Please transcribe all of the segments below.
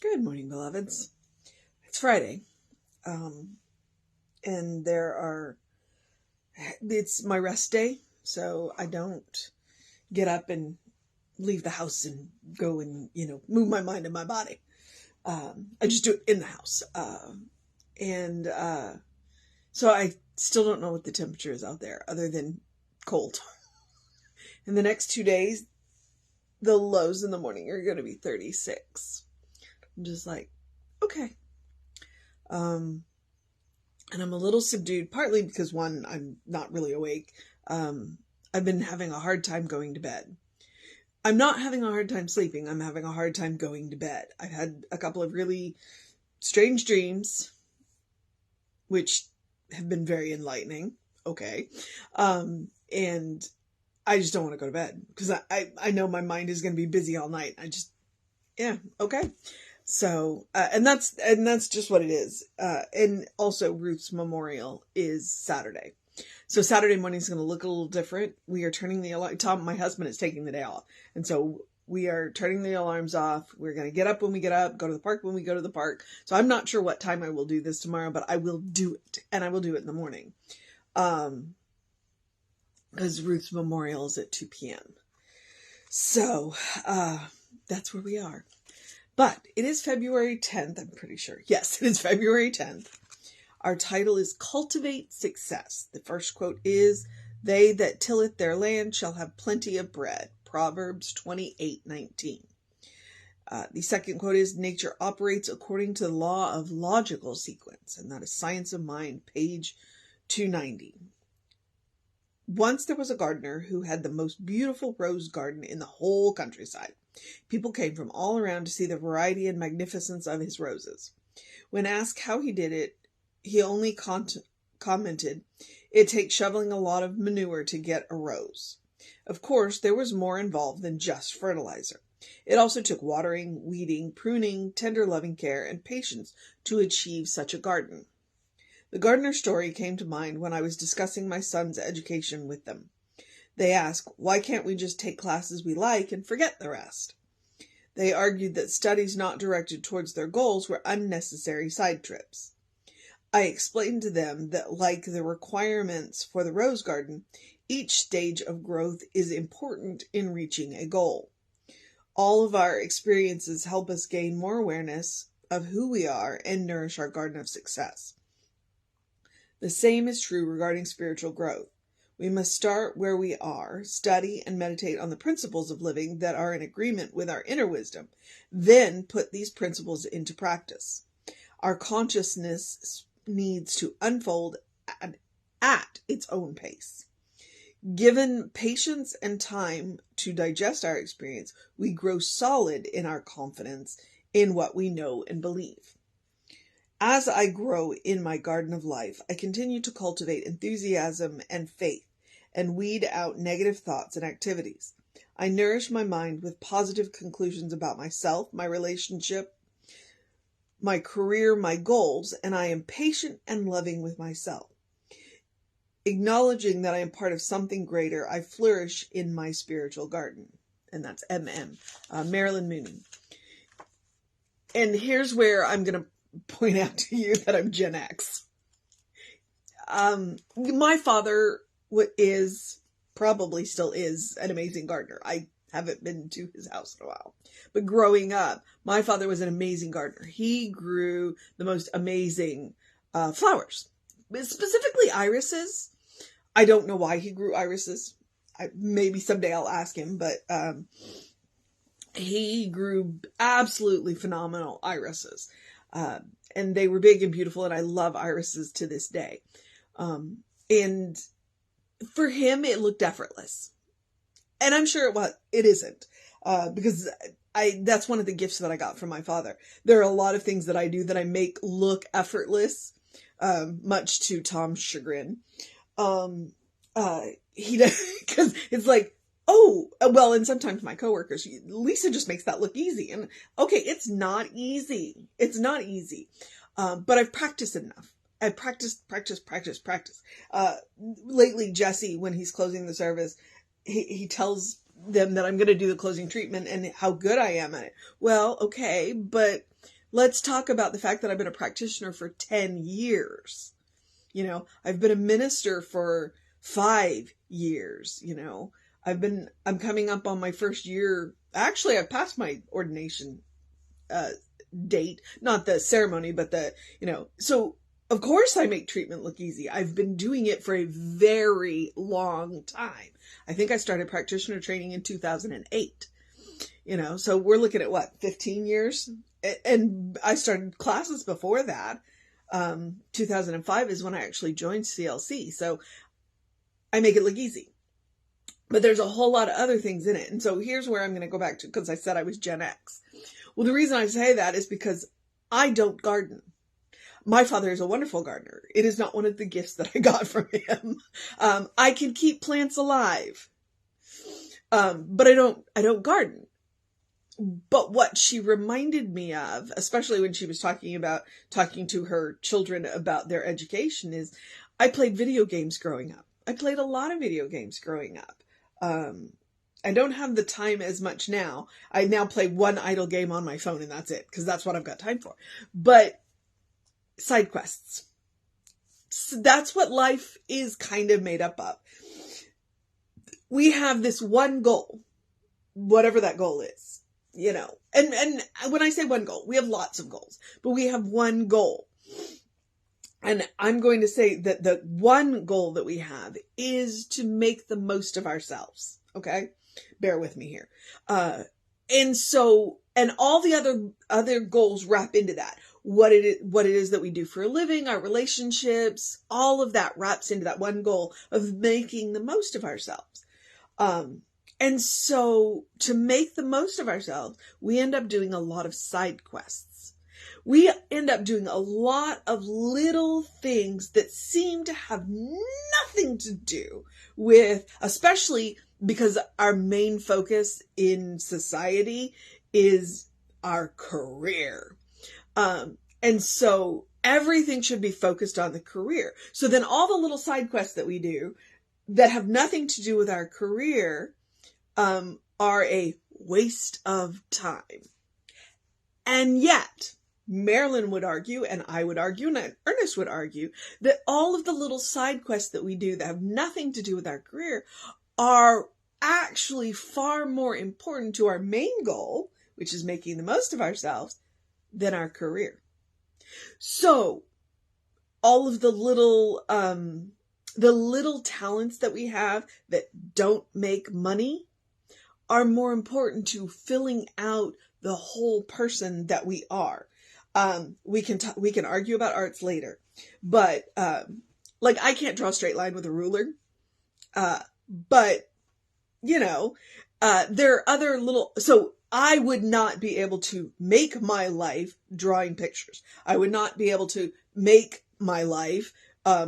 Good morning, beloveds. It's Friday, um, and it's my rest day, so I don't get up and leave the house and go and, move my mind and my body. I just do it in the house. And so I still don't know what the temperature is out there other than cold. In the next 2 days, the lows in the morning are going to be 36. I'm just like, okay. And I'm a little subdued, partly because one, I'm not really awake. I've been having a hard time going to bed. I'm not having a hard time sleeping. I'm having a hard time going to bed. I've had a couple of really strange dreams, which have been very enlightening. Okay. And I just don't want to go to bed because I know my mind is going to be busy all night. Okay. So, and that's just what it is. And also Ruth's memorial is Saturday. So Saturday morning is going to look a little different. We are turning the alarm. Tom, my husband, is taking the day off. And so we are turning the alarms off. We're going to get up when we get up, go to the park when we go to the park. So I'm not sure what time I will do this tomorrow, but I will do it. And I will do it in the morning. Because Ruth's memorial is at 2 p.m. So, that's where we are. But it is February 10th, I'm pretty sure. Yes, it is February 10th. Our title is Cultivate Success. The first quote is, "They that tilleth their land shall have plenty of bread." Proverbs 28:19. The second quote is, "Nature operates according to the law of logical sequence." And that is Science of Mind, page 290. Once there was a gardener who had the most beautiful rose garden in the whole countryside. People came from all around to see the variety and magnificence of his roses. When asked how he did it, he only commented, "It takes shoveling a lot of manure to get a rose." Of course, there was more involved than just fertilizer. It also took watering, weeding, pruning, tender loving care, and patience to achieve such a garden. The gardener's story came to mind when I was discussing my son's education with them. They asked, why can't we just take classes we like and forget the rest? They argued that studies not directed towards their goals were unnecessary side trips. I explained to them that, like the requirements for the rose garden, each stage of growth is important in reaching a goal. All of our experiences help us gain more awareness of who we are and nourish our garden of success. The same is true regarding spiritual growth. We must start where we are, study and meditate on the principles of living that are in agreement with our inner wisdom, then put these principles into practice. Our consciousness needs to unfold at its own pace. Given patience and time to digest our experience, we grow solid in our confidence in what we know and believe. As I grow in my garden of life, I continue to cultivate enthusiasm and faith and weed out negative thoughts and activities. I nourish my mind with positive conclusions about myself, my relationship, my career, my goals, and I am patient and loving with myself. Acknowledging that I am part of something greater, I flourish in my spiritual garden. And that's Marilyn Mooney. And here's where I'm going to point out to you that I'm Gen X. My father probably still is an amazing gardener. I haven't been to his house in a while. But growing up, my father was an amazing gardener. He grew the most amazing flowers, specifically irises. I don't know why he grew irises. Maybe someday I'll ask him, but he grew absolutely phenomenal irises. And they were big and beautiful, and I love irises to this day. And for him, it looked effortless. And I'm sure it isn't, because that's one of the gifts that I got from my father. There are a lot of things that I do that I make look effortless, much to Tom's chagrin. He does, because it's like, oh, well, and sometimes my coworkers, Lisa just makes that look easy. And okay, it's not easy. It's not easy. But I've practiced enough. I practice. Lately, Jesse, when he's closing the service, he tells them that I'm going to do the closing treatment and how good I am at it. Well, okay, but Let's talk about the fact that I've been a practitioner for 10 years. I've been a minister for 5 years. I'm coming up on my first year. Actually, I've passed my ordination date, not the ceremony, but so of course I make treatment look easy. I've been doing it for a very long time. I think I started practitioner training in 2008, so we're looking at what, 15 years? And I started classes before that. 2005 is when I actually joined CLC. So I make it look easy, but there's a whole lot of other things in it. And so here's where I'm going to go back to, because I said I was Gen X. Well, the reason I say that is because I don't garden. My father is a wonderful gardener. It is not one of the gifts that I got from him. I can keep plants alive. But I don't garden. But what she reminded me of, especially when she was talking to her children about their education, is I played video games growing up. I played a lot of video games growing up. I don't have the time as much now. I now play one idle game on my phone and that's it, because that's what I've got time for. But side quests. So that's what life is kind of made up of. We have this one goal, whatever that goal is, and when I say one goal, we have lots of goals, but we have one goal. And I'm going to say that the one goal that we have is to make the most of ourselves. Okay. Bear with me here. And all the other goals wrap into that. What it is that we do for a living, our relationships, all of that wraps into that one goal of making the most of ourselves. And so to make the most of ourselves, we end up doing a lot of side quests. We end up doing a lot of little things that seem to have nothing to do with, especially because our main focus in society is our career. And so everything should be focused on the career. So then all the little side quests that we do that have nothing to do with our career, are a waste of time. And yet, Marilyn would argue, and I would argue, and Ernest would argue, that all of the little side quests that we do that have nothing to do with our career are actually far more important to our main goal, which is making the most of ourselves, than our career. So, all of the little talents that we have that don't make money are more important to filling out the whole person that we are. We can argue about arts later, but like I can't draw a straight line with a ruler. But there are other so I would not be able to make my life drawing pictures. I would not be able to make my life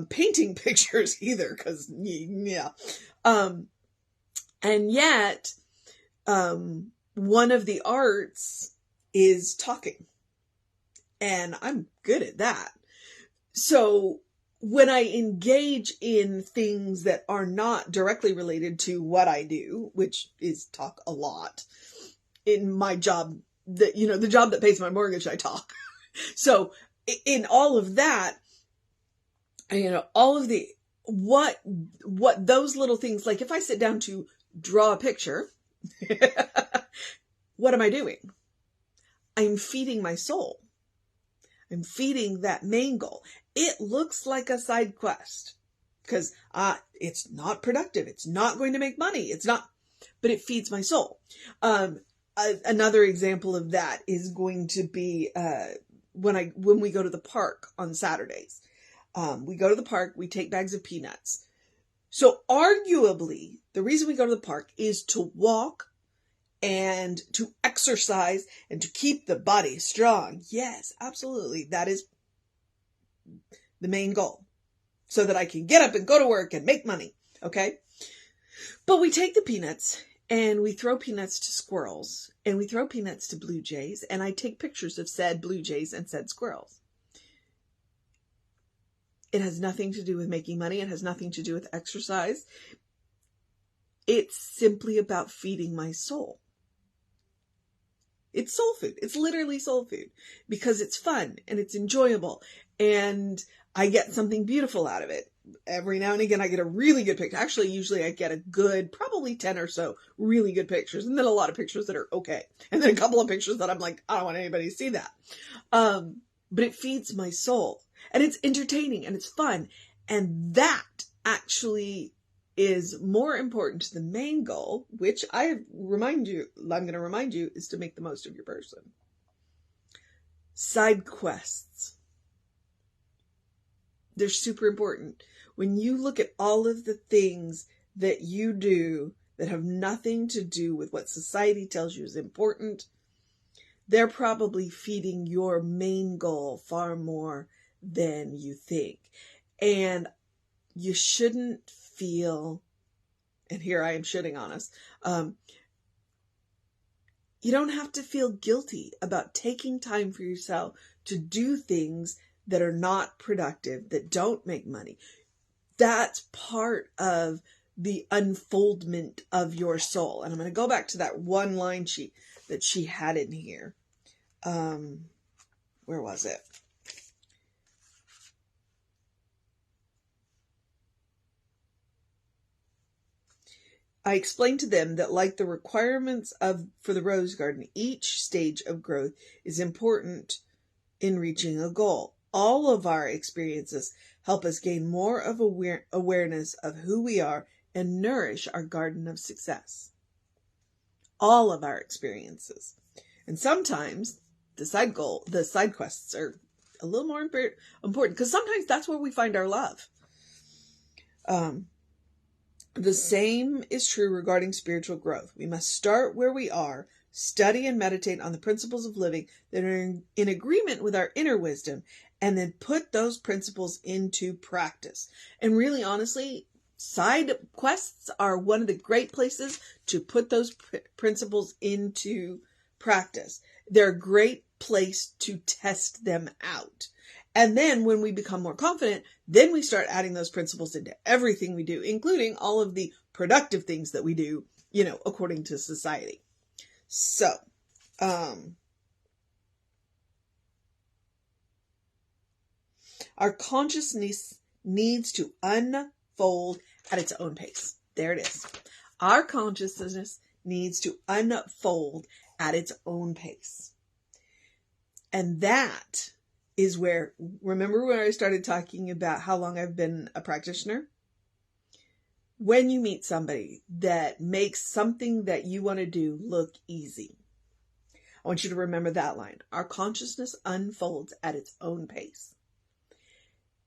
painting pictures either, because yeah. And yet, one of the arts is talking, and I'm good at that. So when I engage in things that are not directly related to what I do, which is talk a lot in my job, that, the job that pays my mortgage, I talk. So in all of that, all of the, what those little things, like if I sit down to draw a picture, what am I doing? I'm feeding my soul. I'm feeding that main goal. It looks like a side quest because it's not productive. It's not going to make money. It's not, but it feeds my soul. Another example of that is going to be when we go to the park on Saturdays. We go to the park, we take bags of peanuts. So arguably, the reason we go to the park is to walk and to exercise and to keep the body strong. Yes, absolutely. That is the main goal. So that I can get up and go to work and make money. Okay? But we take the peanuts and we throw peanuts to squirrels and we throw peanuts to blue jays, and I take pictures of said blue jays and said squirrels. It has nothing to do with making money. It has nothing to do with exercise. It's simply about feeding my soul. It's soul food. It's literally soul food because it's fun and it's enjoyable and I get something beautiful out of it. Every now and again, I get a really good picture. Actually, usually I get a good, probably 10 or so really good pictures. And then a lot of pictures that are okay. And then a couple of pictures that I'm like, I don't want anybody to see that. But it feeds my soul and it's entertaining and it's fun. And that actually is more important to the main goal, which I'm going to remind you is to make the most of your person. Side quests. They're super important. When you look at all of the things that you do that have nothing to do with what society tells you is important, they're probably feeding your main goal far more than you think. And you shouldn't feel, and here I am shitting on us, you don't have to feel guilty about taking time for yourself to do things that are not productive, that don't make money. That's part of the unfoldment of your soul. And I'm going to go back to that one line sheet that she had in here. Where was it? I explained to them that like the requirements for the rose garden, each stage of growth is important in reaching a goal. All of our experiences help us gain more of awareness of who we are and nourish our garden of success. All of our experiences. And sometimes the side quests are a little more important because sometimes that's where we find our love. The same is true regarding spiritual growth. We must start where we are, study and meditate on the principles of living that are in agreement with our inner wisdom, and then put those principles into practice. And really, honestly, side quests are one of the great places to put those principles into practice. They're a great place to test them out. And then when we become more confident, then we start adding those principles into everything we do, including all of the productive things that we do, according to society. So, our consciousness needs to unfold at its own pace. There it is. Our consciousness needs to unfold at its own pace. And that is where, remember when I started talking about how long I've been a practitioner? When you meet somebody that makes something that you want to do look easy, I want you to remember that line. Our consciousness unfolds at its own pace.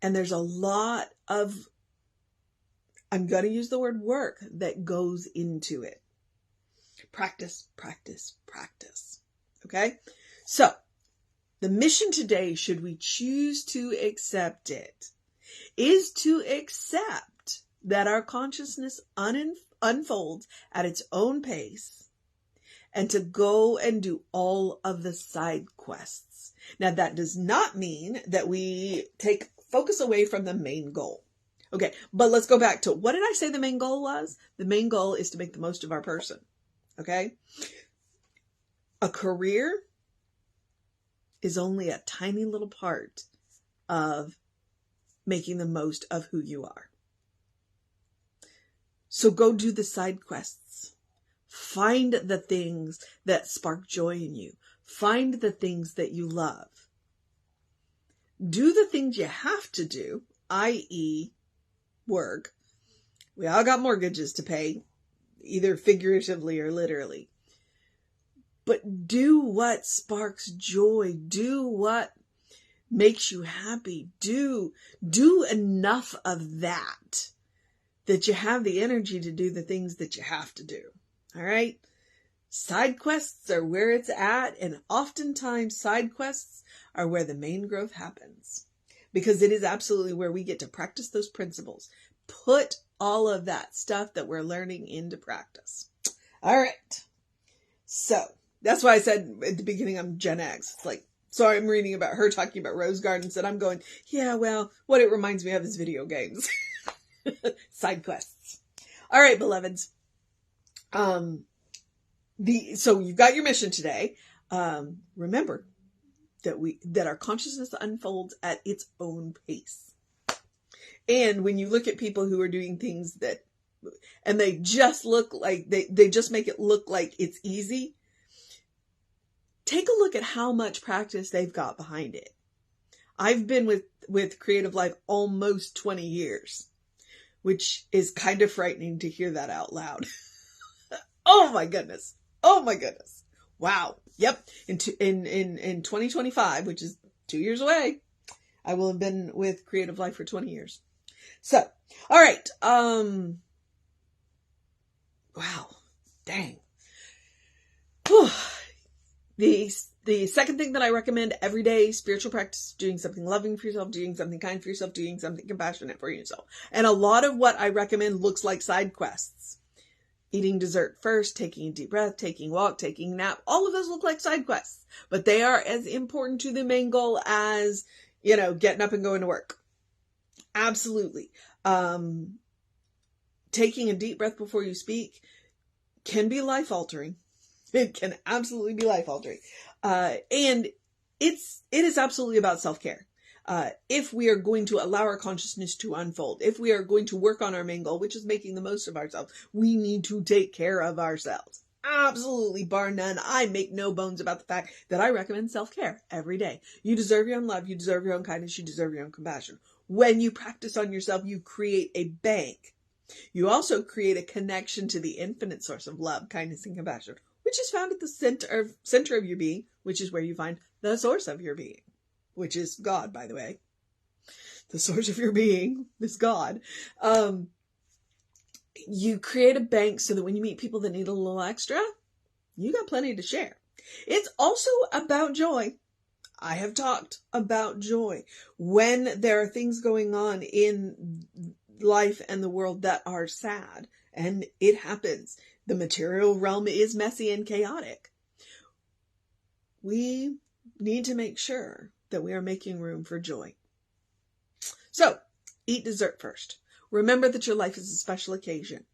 And there's a lot of, I'm going to use the word work, that goes into it. Practice, practice, practice. Okay? So, the mission today, should we choose to accept it, is to accept that our consciousness unfolds at its own pace and to go and do all of the side quests. Now, that does not mean that we take focus away from the main goal. Okay, but let's go back to, what did I say the main goal was? The main goal is to make the most of our person. Okay? A career is only a tiny little part of making the most of who you are. So go do the side quests. Find the things that spark joy in you. Find the things that you love. Do the things you have to do, i.e., work. We all got mortgages to pay, either figuratively or literally. But do what sparks joy. Do what makes you happy. Do enough of that you have the energy to do the things that you have to do. All right? Side quests are where it's at, and oftentimes side quests are where the main growth happens, because it is absolutely where we get to practice those principles. Put all of that stuff that we're learning into practice. All right. So that's why I said at the beginning I'm Gen X. It's like, so I'm reading about her talking about rose gardens, and I'm going, yeah, well, what it reminds me of is video games. Side quests. All right, beloveds. So you've got your mission today. Remember that our consciousness unfolds at its own pace. And when you look at people who are doing things and they just look like, they just make it look like it's easy, take a look at how much practice they've got behind it. I've been with Creative Life almost 20 years, which is kind of frightening to hear that out loud. Oh my goodness. Oh my goodness. Wow. Yep. In 2025, which is 2 years away, I will have been with Creative Life for 20 years. So, all right. Wow. Dang. Whew. The second thing that I recommend every day, spiritual practice, doing something loving for yourself, doing something kind for yourself, doing something compassionate for yourself. And a lot of what I recommend looks like side quests. Eating dessert first, taking a deep breath, taking a walk, taking a nap. All of those look like side quests, but they are as important to the main goal as, getting up and going to work. Absolutely. Taking a deep breath before you speak can be life altering. It can absolutely be life altering. And it is absolutely about self-care. If we are going to allow our consciousness to unfold, if we are going to work on our main goal, which is making the most of ourselves, we need to take care of ourselves. Absolutely, bar none. I make no bones about the fact that I recommend self-care every day. You deserve your own love. You deserve your own kindness. You deserve your own compassion. When you practice on yourself, you create a bank. You also create a connection to the infinite source of love, kindness, and compassion, which is found at the center of your being, which is where you find the source of your being, which is God, by the way. The source of your being is God. You create a bank so that when you meet people that need a little extra, you got plenty to share. It's also about joy. I have talked about joy. When there are things going on in life and the world that are sad, and it happens, the material realm is messy and chaotic, we need to make sure that we are making room for joy. So, eat dessert first. Remember that your life is a special occasion.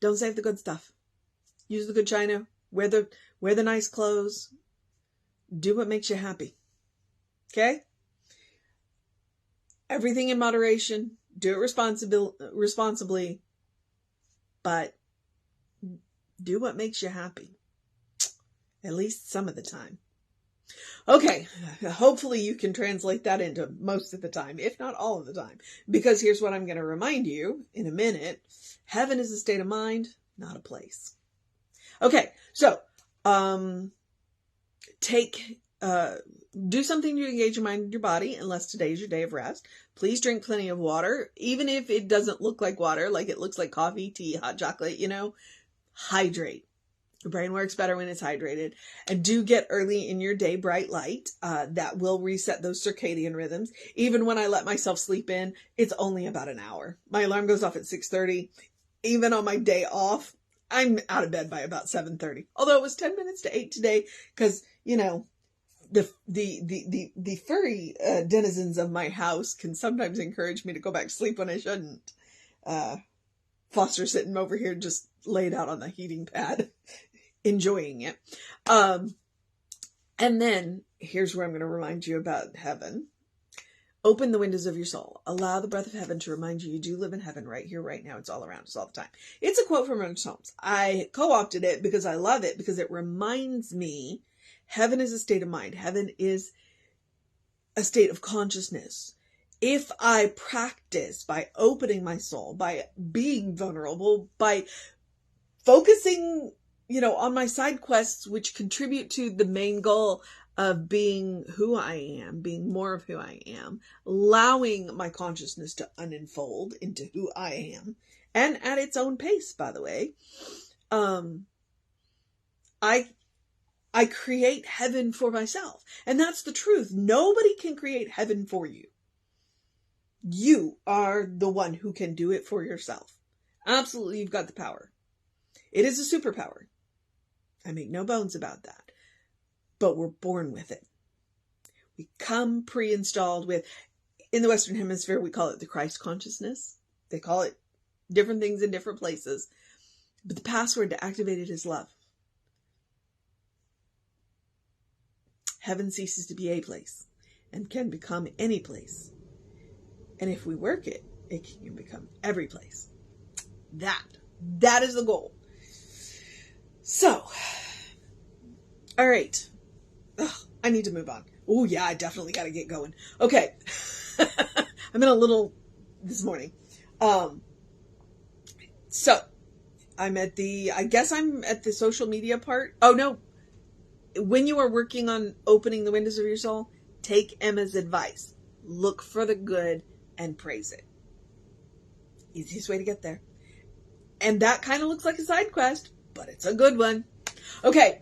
Don't save the good stuff. Use the good china. Wear the nice clothes. Do what makes you happy. Okay? Everything in moderation. Do it responsibly. But do what makes you happy. At least some of the time. Okay, hopefully you can translate that into most of the time, if not all of the time. Because here's what I'm going to remind you in a minute. Heaven is a state of mind, not a place. Okay, so do something to engage your mind and your body, unless today is your day of rest. Please drink plenty of water, even if it doesn't look like water, like it looks like coffee, tea, hot chocolate, hydrate. Your brain works better when it's hydrated. And do get early in your day bright light. That will reset those circadian rhythms. Even when I let myself sleep in, it's only about an hour. My alarm goes off at 6:30. Even on my day off, I'm out of bed by about 7:30. Although it was 10 minutes to 8 today, because, the furry denizens of my house can sometimes encourage me to go back to sleep when I shouldn't. Foster's sitting over here just laid out on the heating pad, enjoying it. And then here's where I'm going to remind you about heaven. Open the windows of your soul. Allow the breath of heaven to remind you do live in heaven right here, right now. It's all around us all the time. It's a quote from Ernest Holmes. I co-opted it because I love it, because it reminds me heaven is a state of mind. Heaven is a state of consciousness. If I practice by opening my soul, by being vulnerable, by focusing, on my side quests, which contribute to the main goal of being who I am, being more of who I am, allowing my consciousness to unfold into who I am, and at its own pace, by the way, I create heaven for myself. And that's the truth. Nobody can create heaven for you. You are the one who can do it for yourself. Absolutely, you've got the power. It is a superpower. I make no bones about that. But we're born with it. We come pre-installed with, in the Western Hemisphere, we call it the Christ consciousness. They call it different things in different places. But the password to activate it is love. heaven ceases to be a place and can become any place. And if we work it, it can become every place. That is the goal. So, all right. Ugh, I need to move on. Oh yeah, I definitely got to get going. Okay. I'm in a little this morning. So I'm at the social media part. Oh no. When you are working on opening the windows of your soul, take Emma's advice. Look for the good and praise it. Easiest way to get there. And that kind of looks like a side quest, but it's a good one. Okay.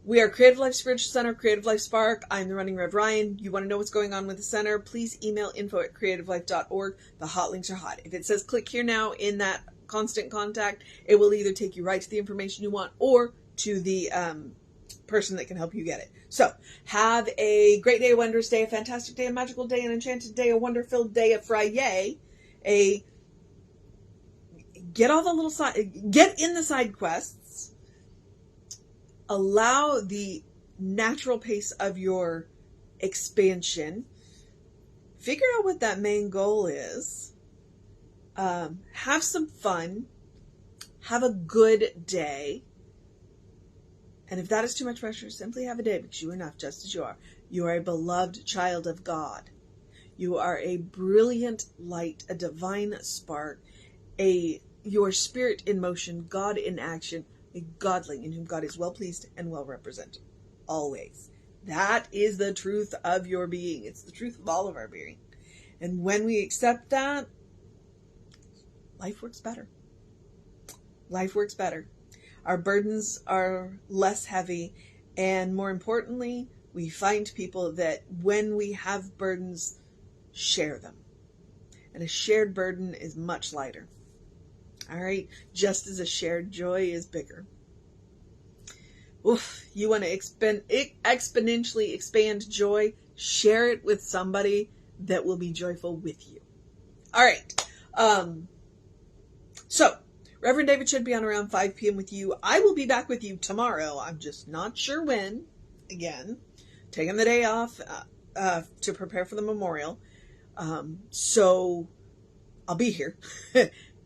We are Creative Life Spiritual Center, Creative Life Spark. I'm the running Rev Ryan. You want to know what's going on with the center? Please email info@creativelife.org. The hot links are hot. If it says click here now in that constant contact, it will either take you right to the information you want or to the person that can help you get it. So have a great day, a wondrous day, a fantastic day, a magical day, an enchanted day, a wonder-filled day, a Friday, get in the side quests. Allow the natural pace of your expansion. Figure out what that main goal is. Have some fun. Have a good day. And if that is too much pressure, simply have a day, because you are enough just as you are. You are a beloved child of God. You are a brilliant light, a divine spark, your spirit in motion, God in action, a godling in whom God is well pleased and well represented. Always. That is the truth of your being. It's the truth of all of our being. And when we accept that, life works better. Life works better. Our burdens are less heavy. And more importantly, we find people that when we have burdens, share them. And a shared burden is much lighter. All right, just as a shared joy is bigger. Oof, you want to exponentially expand joy? Share it with somebody that will be joyful with you. All right. So, Reverend David should be on around 5 p.m. with you. I will be back with you tomorrow. I'm just not sure when. Again, taking the day off to prepare for the memorial. So, I'll be here.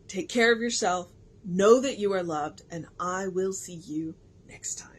Take care of yourself. Know that you are loved, and I will see you next time.